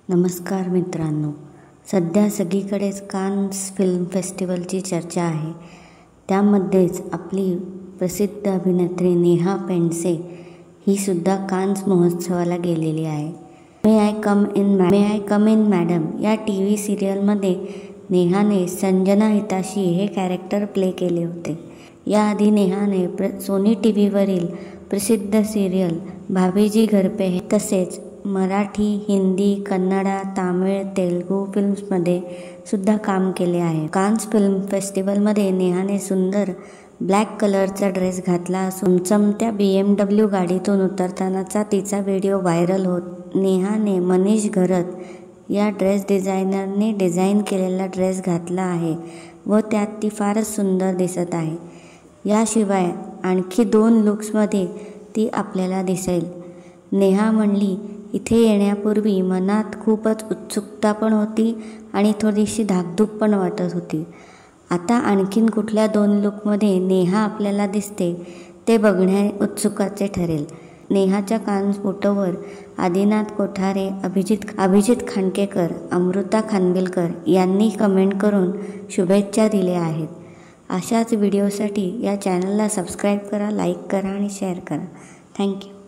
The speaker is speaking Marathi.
नमस्कार मित्रांनो, सध्या सगळीकडेच कान्स फिल्म फेस्टिवलची चर्चा आहे। त्यामध्येच आपली प्रसिद्ध अभिनेत्री नेहा पेंडसे ही सुद्धा कान्स महोत्सवाला गेलेली आहे। मे आय कम इन मॅडम या टीव्ही सिरियलमध्ये नेहाने संजना हिताशी हे कॅरेक्टर प्ले केले होते। याआधी नेहाने सोनी टीव्हीवरील प्रसिद्ध सिरियल भाभीजी घर पे है तसेच मराठी, हिंदी, कन्नडा, तामिळ, तेलुगू फिल्म्समध्ये सुद्धा काम केले आहे। कान्स फिल्म फेस्टिवलमध्ये नेहाने सुंदर ब्लॅक कलरचा ड्रेस घातला असून चमत्या BMW गाडीतून उतरतानाचा तिचा व्हिडिओ व्हायरल होत। नेहाने मनीष घरत या ड्रेस डिझायनरने डिझाईन केलेला ड्रेस घातला आहे व त्यात ती फारच सुंदर दिसत आहे। याशिवाय आणखी 2 लुक्समध्ये ती आपल्याला दिसेल। नेहा म्हणली, इथे येण्यापूर्वी मनात खूपच उत्सुकता पण होती आणि थोडीशी धाकधूक पण वाटत होती। आता आणखीन कुठल्या 2 लुकमध्ये नेहा आपल्याला दिसते ते बघणे उत्सुकाचे ठरेल। नेहाच्या कान्स फोटोवर आदिनाथ कोठारे, अभिजित खांडकेकर, अमृता खानविलकर यांनी कमेंट करून शुभेच्छा दिल्या आहेत। अशाच व्हिडिओसाठी या चॅनलला सबस्क्राईब करा, लाईक करा आणि शेअर करा। थँक्यू।